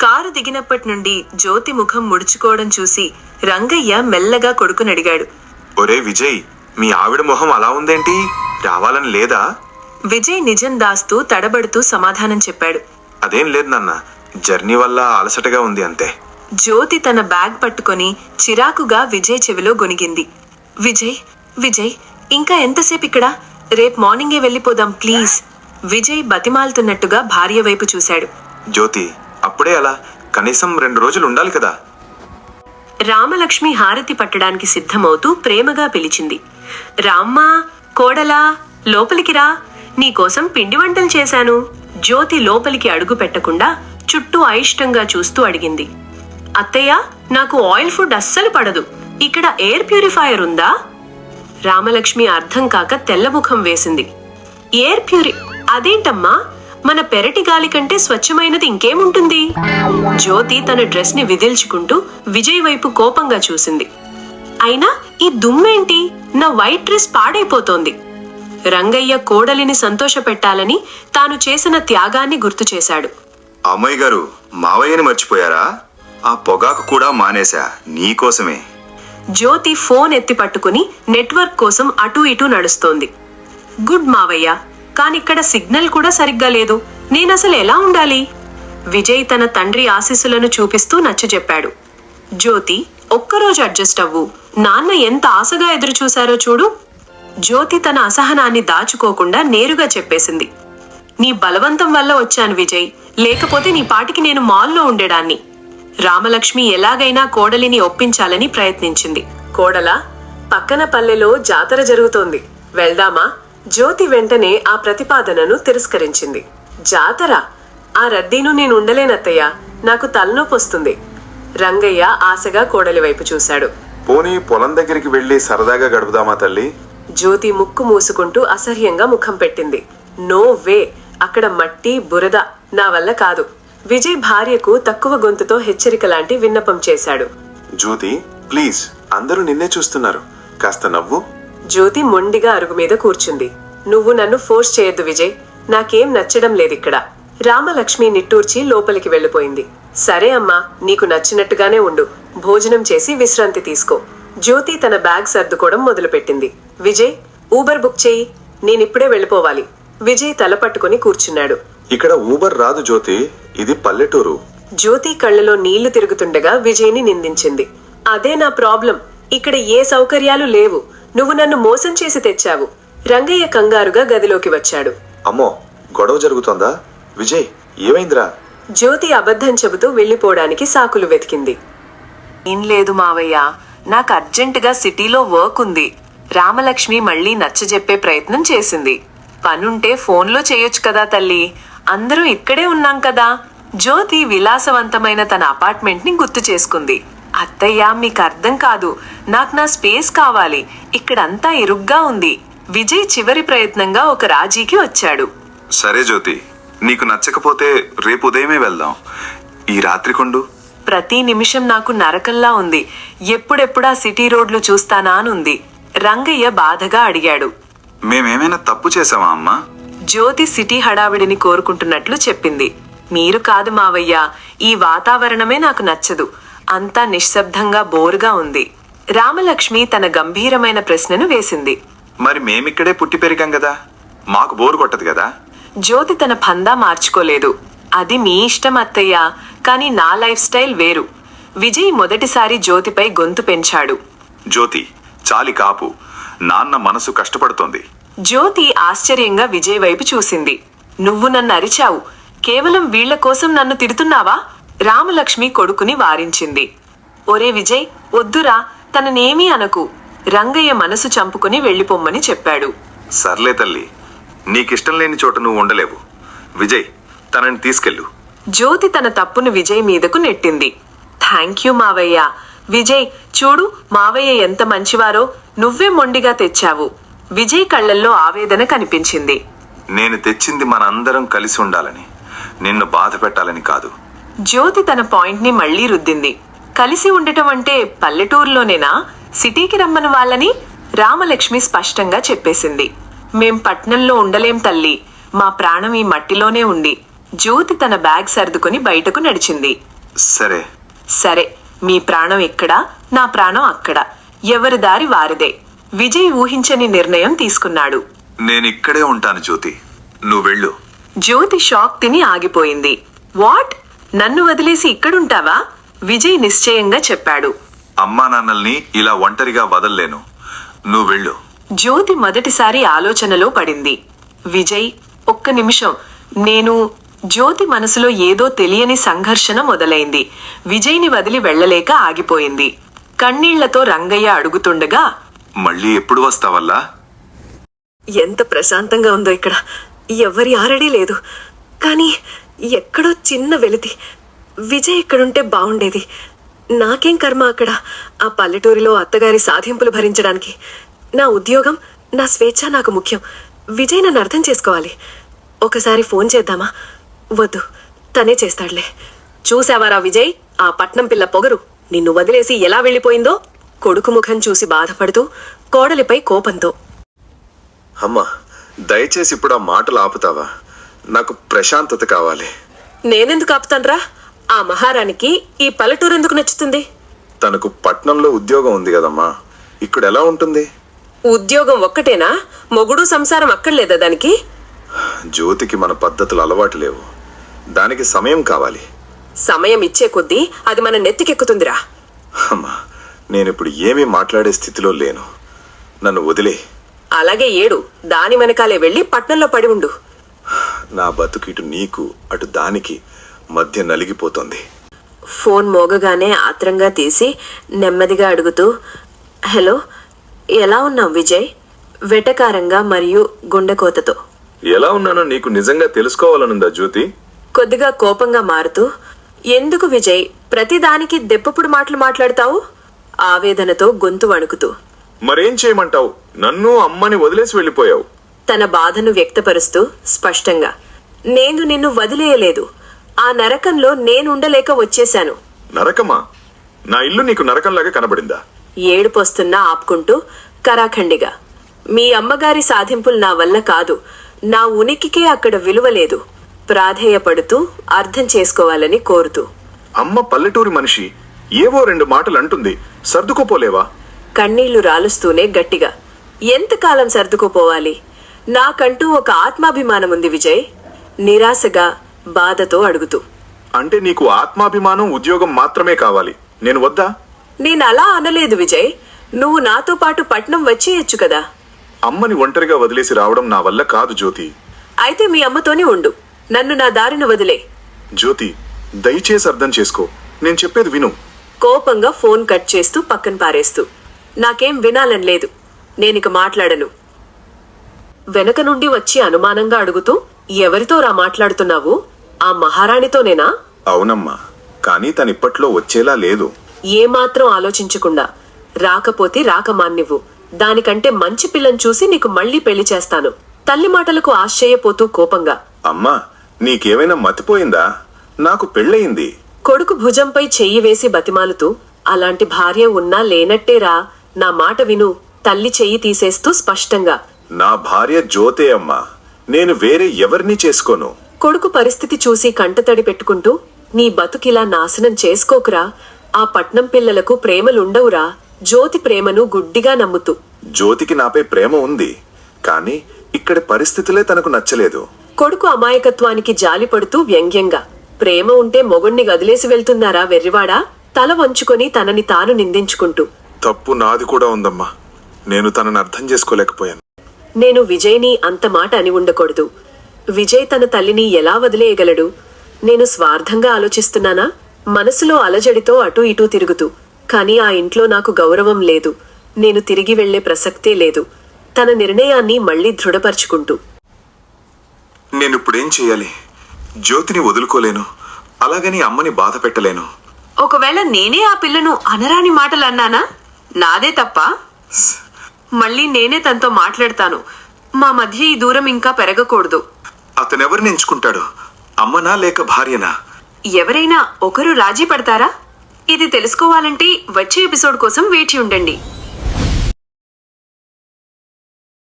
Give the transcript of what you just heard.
Car దిగినప్పటి నుండి జ్యోతి ముఖం ముడుచుకోవడం చూసి రంగయ్య మెల్లగా కొడుకునడిగాడు. ఒరే విజయ్, మీ ఆవిడ మొహం అలా ఉందేంటి? రావాలని లేదా? విజయ్ నిజం దాస్తూ తడబడుతూ సమాధానం చెప్పాడు. అదేం లేదు నాన్న, జర్నీ వల్ల అలసటగా ఉంది అంతే. జ్యోతి తన బ్యాగ్ పట్టుకొని చిరాకుగా విజయ్ చెవిలో గొనిగింది. విజయ్ విజయ్ ఇంకా ఎంతసేపు ఇక్కడ? రేపు మార్నింగే వెళ్ళిపోదాం ప్లీజ్. విజయ్ బతిమాలుతున్నట్టుగా భార్య వైపు చూశాడు. జ్యోతి, అప్పుడే అలా? కనీసం 2 రోజులు ఉండాలి కదా. రామలక్ష్మి హారతి పట్టడానికి సిద్ధమవుతూ ప్రేమగా పిలిచింది. రామ్మా, కోడలా, లోపలికి రా, నీకోసం పిండి వంటలు చేశాను. జ్యోతి లోపలికి అడుగు పెట్టకుండా చుట్టూ అయిష్టంగా చూస్తూ అడిగింది. అత్తయ్య, నాకు ఆయిల్ ఫుడ్ అస్సలు పడదు. ఇక్కడ ఎయిర్ ప్యూరిఫైయర్ ఉందా? రామలక్ష్మి అర్థం కాక తెల్లముఖం వేసింది. అదేంటమ్మా, మన పెరటి గాలి కంటే స్వచ్ఛమైనది ఇంకేముంటుంది? జ్యోతి తన డ్రెస్ ని విదిల్చుకుంటూ విజయ్ వైపు కోపంగా చూసింది. అయినా ఈ దుమ్మేంటి? నా వైట్ డ్రెస్ పాడైపోతోంది. రంగయ్య కోడలిని సంతోషపెట్టాలని తాను చేసిన త్యాగాన్ని గుర్తు చేశాడు. అమ్మాయి గారు, మావయ్యని మర్చిపోయారా? ఆ పొగాకు కూడా మానేశా నీకోసమే. జ్యోతి ఫోన్ ఎత్తి పట్టుకుని నెట్వర్క్ కోసం అటూ ఇటూ నడుస్తోంది. గుడ్ మావయ్య, కానిక్కడ సిగ్నల్ కూడా సరిగ్గా లేదు. నేనసలు ఎలా ఉండాలి? విజయ్ తన తండ్రి ఆశీస్సులను చూపిస్తూ నచ్చజెప్పాడు. జ్యోతి, ఒక్కరోజు అడ్జస్ట్ అవ్వు. నాన్న ఎంత ఆశగా ఎదురుచూశారో చూడు. జ్యోతి తన అసహనాన్ని దాచుకోకుండా నేరుగా చెప్పేసింది. నీ బలవంతం వల్ల వచ్చాను విజయ్, లేకపోతే నీ పాటికి నేను మాల్లో ఉండేదాన్ని. రామలక్ష్మి ఎలాగైనా కోడలిని ఒప్పించాలని ప్రయత్నించింది. కోడలా, పక్కన పల్లెలో జాతర జరుగుతోంది, వెళ్దామా? జ్యోతి వెంటనే ఆ ప్రతిపాదనను తిరస్కరించింది. జాతర? ఆ రద్దీను నేను ఉండలేనత్తయ్య, నాకు తలనొప్పొస్తుంది. రంగయ్య ఆశగా కోడలి వైపు చూశాడు. పోనీ పొలం దగ్గరికి వెళ్లి సరదాగా గడుపుదామా తల్లి? జ్యోతి ముక్కు మూసుకుంటూ అసహ్యంగా ముఖం పెట్టింది. నో వే, అక్కడ మట్టి బురద, నా వల్ల కాదు. విజయ్ భార్యకు తక్కువ గొంతుతో హెచ్చరిక లాంటి విన్నపం చేశాడు. జ్యోతి ప్లీజ్, అందరూ నిన్నే చూస్తున్నారు, కాస్త నవ్వు. జ్యోతి మొండిగా అరుగు మీద కూర్చుంది. నువ్వు నన్ను ఫోర్స్ చేయొద్దు విజయ్, నాకేం నచ్చడం లేదిక్కడ. రామలక్ష్మి నిట్టూర్చి లోపలికి వెళ్లిపోయింది. సరే అమ్మా, నీకు నచ్చినట్టుగానే ఉండు. భోజనం చేసి విశ్రాంతి తీసుకో. జ్యోతి తన బ్యాగ్ సర్దుకోవడం మొదలుపెట్టింది. విజయ్, ఊబర్ బుక్ చేయి, నేనిప్పుడే వెళ్ళిపోవాలి. విజయ్ తల పట్టుకుని కూర్చున్నాడు. ఇక్కడ ఊబర్ రాదు జ్యోతి, ఇది పల్లెటూరు. జ్యోతి కళ్ళలో నీళ్లు తిరుగుతుండగా విజయ్ని నిందించింది. అదే నా ప్రాబ్లం, ఇక్కడ ఏ సౌకర్యాలు లేవు. నువ్వు నన్ను మోసం చేసి తెచ్చావు. రంగయ్య కంగారుగా గదిలోకి వచ్చాడు. అమ్మో, గొడవ జరుగుతోందా? విజయ్, ఏమైందిరా? జ్యోతి అబద్ధం చెబుతూ వెళ్లిపోవడానికి సాకులు వెతికింది. ఏం లేదు మావయ్య, నాకు అర్జెంటుగా సిటీలో వర్క్ ఉంది. రామలక్ష్మి మళ్ళీ నచ్చజెప్పే ప్రయత్నం చేసింది. పనుంటే ఫోన్లో చేయొచ్చు కదా తల్లి, అందరూ ఇక్కడే ఉన్నాం కదా. జ్యోతి విలాసవంతమైన తన అపార్ట్మెంట్ ని గుర్తు చేసుకుంది. అత్తయ్య, మీకు అర్థం కాదు, నాకు నా స్పేస్ కావాలి. ఇక్కడంతా ఇరుగ్గా ఉంది. విజయ్ చివరి ప్రయత్నంగా ఒక రాజీకి వచ్చాడు. సరే జ్యోతి, నీకు నచ్చకపోతే రేపు ఉదయమే వెళ్దాం. ఈ రాత్రి కొండు. ప్రతి నిమిషం నాకు నరకంలా ఉంది. ఎప్పుడెప్పుడా సిటీ రోడ్లు చూస్తానా అనుంది. రంగయ్య బాధగా అడిగాడు. మేమేమైనా తప్పు చేసావా అమ్మా? జ్యోతి సిటీ హడావిడిని కోరుకుంటున్నట్లు చెప్పింది. మీరు కాదు మావయ్య, ఈ వాతావరణమే నాకు నచ్చదు. అంతా నిశ్శబ్దంగా బోరుగా ఉంది. రామలక్ష్మి తన గంభీరమైన ప్రశ్నను వేసింది. మరి మేమిక్కడే పుట్టి పెరిగాం కదా, మాకు బోరు కొట్టదు కదా? జ్యోతి తన పందా మార్చుకోలేదు. అది మీ ఇష్టం అత్తయ్య, కానీ నా లైఫ్ స్టైల్ వేరు. విజయ్ మొదటిసారి జ్యోతిపై గొంతు పెంచాడు. జ్యోతి, చాలి కాపు, నాన్న మనసు కష్టపడుతోంది. జ్యోతి ఆశ్చర్యంగా విజయ్ వైపు చూసింది. నువ్వు నన్ను అరిచావు, కేవలం వీళ్ల కోసం నన్ను తిడుతున్నావా? రామలక్ష్మి కొడుకుని వారించింది. ఒరే విజయ్, వద్దురా, తననేమీ అనకు. రంగయ్య మనసు చంపుకుని వెళ్లిపోమ్మని చెప్పాడు. సర్లే తల్లి, నీకిష్టం లేని చోట నువ్వు ఉండలేవు. విజయ్, తనని తీసుకెళ్ళు. జ్యోతి తన తప్పును విజయ్ మీదకు నెట్టింది. థ్యాంక్ యూ మావయ్య. విజయ్, చూడు మావయ్య ఎంత మంచివారో, నువ్వే మొండిగా తెచ్చావు. విజయ్ కళ్లల్లో ఆవేదన కనిపించింది. నేను తెచ్చింది మనందరం కలిసి ఉండాలని, నిన్ను బాధ పెట్టాలని కాదు. జ్యోతి తన పాయింట్ ని మళ్లీ రుద్దింది. కలిసి ఉండటం అంటే పల్లెటూరులోనేనా, సిటీకి రమ్మని వాళ్ళని? రామలక్ష్మి స్పష్టంగా చెప్పేసింది. మేం పట్నంలో ఉండలేం తల్లి, మా ప్రాణం ఈ మట్టిలోనే ఉంది. జ్యోతి తన బ్యాగ్ సర్దుకుని బయటకు నడిచింది. సరే. సరే, మీ ప్రాణం ఎక్కడ, నా ప్రాణం అక్కడ. ఎవరి దారి వారిదే. విజయ్ ఊహించని నిర్ణయం తీసుకున్నాడు. నేనిక్కడే ఉంటాను జ్యోతి, నువ్వు వెళ్ళు. జ్యోతి షాక్ తిని ఆగిపోయింది. వాట్? నన్ను వదిలేసి ఇక్కడుంటావా? విజయ్ నిశ్చయంగా చెప్పాడు. అమ్మా నాన్నల్ని ఇలా ఒంటరిగా వదల్లేను, నువ్వు వెళ్ళు. జ్యోతి మొదటిసారి ఆలోచనలో పడింది. విజయ్, ఒక్క నిమిషం. జ్యోతి మనసులో ఏదో తెలియని సంఘర్షణ మొదలైంది. విజయ్ని వదిలి వెళ్లలేక ఆగిపోయింది. కన్నీళ్లతో రంగయ్య అడుగుతుండగా, మళ్ళీ ఎప్పుడు వస్తావల్లా? ఎంత ప్రశాంతంగా ఉందో ఇక్కడ. ఎవరి ఆరడీ లేదు. కానీ ఎక్కడో చిన్న వెలితి. విజయ్ ఇక్కడుంటే బావుండేది. నాకేం కర్మ అక్కడ ఆ పల్లెటూరిలో అత్తగారి సాధింపులు భరించడానికి. నా ఉద్యోగం, నా స్వేచ్ఛ నాకు ముఖ్యం. విజయ్ నన్ను అర్థం చేసుకోవాలి. ఒకసారి ఫోన్ చేద్దామా? వద్దు, తనే చేస్తాడులే. చూసావారా విజయ్, ఆ పట్నం పిల్ల పొగరు నిన్ను వదిలేసి ఎలా వెళ్ళిపోయిందో? కొడుకు ముఖం చూసి బాధపడుతూ, కోడలిపై కోపంతో. అమ్మా, దయచేసి ఇప్పుడు ఆ మాటలు ఆపుతావా? నాకు ప్రశాంతత కావాలి. నేనెందుకు ఆపుతాన్రా? ఆ మహారాణికి ఈ పల్లెటూరు ఎందుకు నచ్చుతుంది? తనకు పట్నంలో ఉద్యోగం ఉంది కదమ్మా, ఇక్కడ ఎలా ఉంటుంది? ఉద్యోగం ఒక్కటేనా? మొగుడు సంసారం అక్కర్లేదా దానికి? జ్యోతికి మన పద్ధతులు అలవాటు లేవు. దానికి సమయం కావాలి. సమయం ఇచ్చే కొద్దీ అది మన నెత్తికెక్కుతుందిరా. అమ్మా, నేనిప్పుడు ఏమీ మాట్లాడే స్థితిలో లేను. నన్ను వదిలే. అలాగే ఏడు, దాని వెనకాలే వెళ్ళి పట్నంలో పడి ఉండు. నా బతుకు ఇటు నీకు అటు దానికి మధ్య నలిగిపోతుంది. ఫోన్ మోగగానే ఆత్రంగా తీసి నెమ్మదిగా అడుగుతూ, హలో, ఎలా ఉన్నావు విజయ్? వెటకారంగా మరియు గుండెకోతతో. ఎలా ఉన్నానో నీకు నిజంగా తెలుసుకోవాలనుందా జ్యోతి? కొద్దిగా కోపంగా మారుతూ, ఎందుకు విజయ్ ప్రతిదానికి దెప్పపుడు మాటలు మాట్లాడతావు? ఆవేదనతో గొంతు వణుకుతూ. మరేం చేయమంటావు? నన్ను అమ్మని వదిలేసి వెళ్ళిపోయావు. తన బాధను వ్యక్తపరుస్తూ స్పష్టంగా, నేను నిన్ను వదిలేయలేదు. ఆ నరకంలో నేనుండలేక వచ్చేశాను. నరకమా? నా ఇల్లు నీకు నరకంలాగా కనబడిందా? ఏడుపొస్తున్నా ఆపుకుంటూ కరాఖండిగా, మీ అమ్మగారి సాధింపులు నా వల్ల కాదు. నా ఉనికికే అక్కడ విలువ లేదు. ప్రాధేయపడుతూ అర్థం చేసుకోవాలని కోరుతూ. అమ్మ పల్లెటూరి మనిషి, ఏవో రెండు మాటలు అంటుంది, సర్దుకోపోలేవా? కన్నీళ్లు రాలుస్తూనే గట్టిగా, ఎంతకాలం సర్దుకోపోవాలి? నాకంటూ ఒక ఆత్మాభిమానం ఉంది విజయ్. నిరాశగా బాధతో అడుగుతూ. అంటే నీకు ఆత్మాభిమానం, ఉద్యోగం మాత్రమే కావాలి, నేను వద్దా? నేను అలా అనలేదు విజయ్. నువ్వు నాతో పాటు పట్నం వచ్చేయచ్చు కదా. అమ్మని ఒంటరిగా వదిలేసి రావడం నా వల్ల కాదు జ్యోతి. అయితే మీ అమ్మతోనే ఉండు. నన్ను నా దారిన వదిలే. జ్యోతి, దయచేసి అర్థం చేసుకో, నేను చెప్పేది విను. కోపంగా ఫోన్ కట్ చేస్తూ పక్కన పారేస్తూ, నాకేం వినాలని లేదు, నేనిక మాట్లాడను. వెనక నుండి వచ్చి అనుమానంగా అడుగుతూ, ఎవరితో రా మాట్లాడుతున్నావు? ఆ మహారాణితోనేనా? అవునమ్మా, కానీ తనిప్పట్లో వచ్చేలా లేదు. ఏమాత్రం ఆలోచించకుండా, రాకపోతే రాకమాన్నివ్వు. దానికంటే మంచి పిల్లని చూసి నీకు మళ్లీ పెళ్లి చేస్తాను. తల్లి మాటలకు ఆశ్చర్యపోతూ కోపంగా, అమ్మా, నీకేమైనా మతిపోయిందా? నాకు పెళ్ళయింది. కొడుకు భుజంపై చెయ్యి వేసి బతిమాలుతూ, అలాంటి భార్య ఉన్నా లేనట్టేరా. నా మాట విను. తల్లి చెయ్యి తీసేస్తూ స్పష్టంగా, నా భార్య జ్యోతే అమ్మా, నేను వేరే ఎవరిని చేసుకోను. కొడుకు పరిస్థితి చూసి కంటతడి పెట్టుకుంటూ, నీ బతుకిలా నాశనం చేసుకోకురా. ఆ పట్నం పిల్లలకు ప్రేమలుండవురా. జ్యోతి ప్రేమను గుడ్డిగా నమ్ముతూ. జ్యోతికి నాపై ప్రేమ ఉంది, కానీ ఇక్కడి పరిస్థితులే తనకు నచ్చలేదు. కొడుకు అమాయకత్వానికి జాలిపడుతూ వ్యంగ్యంగా, ప్రేమ ఉంటే మొగుణ్ణి వదిలేసి వెళ్తున్నారా వెర్రివాడా? తల వంచుకొని తనని తాను నిందించుకుంటూ. తప్పు నాది కూడా ఉందమ్మా, నేను తనని అర్థం చేసుకోలేకపోయాను. నేను విజయ్ని అంత మాట అని ఉండకూడదు. విజయ్ తన తల్లిని ఎలా వదిలేయగలడు? నేను స్వార్థంగా ఆలోచిస్తున్నానా? మనసులో అలజడితో అటూ ఇటూ తిరుగుతూ. కానీ ఆ ఇంట్లో నాకు గౌరవం లేదు. నేను తిరిగి వెళ్లే ప్రసక్తే లేదు. తన నిర్ణయాన్ని మళ్లీ దృఢపరుచుకుంటూ. నేనిప్పుడేం చెయ్యాలి? జ్యోతిని వదులుకోలేను, అలాగని అమ్మని బాధ పెట్టలేను. ఒకవేళ నేనే ఆ పిల్లను అనరాని మాటలు అన్నానా? నాదే తప్ప? మళ్ళీ నేనే తనతో మాట్లాడతాను. మా మధ్య ఈ దూరం ఇంకా పెరగకూడదు. అతనెవరిని ఎంచుకుంటాడు? అమ్మనా లేక భార్యనా? ఎవరైనా ఒకరు రాజీ పడతారా? ఇది తెలుసుకోవాలంటే వచ్చే ఎపిసోడ్ కోసం వేచి ఉండండి.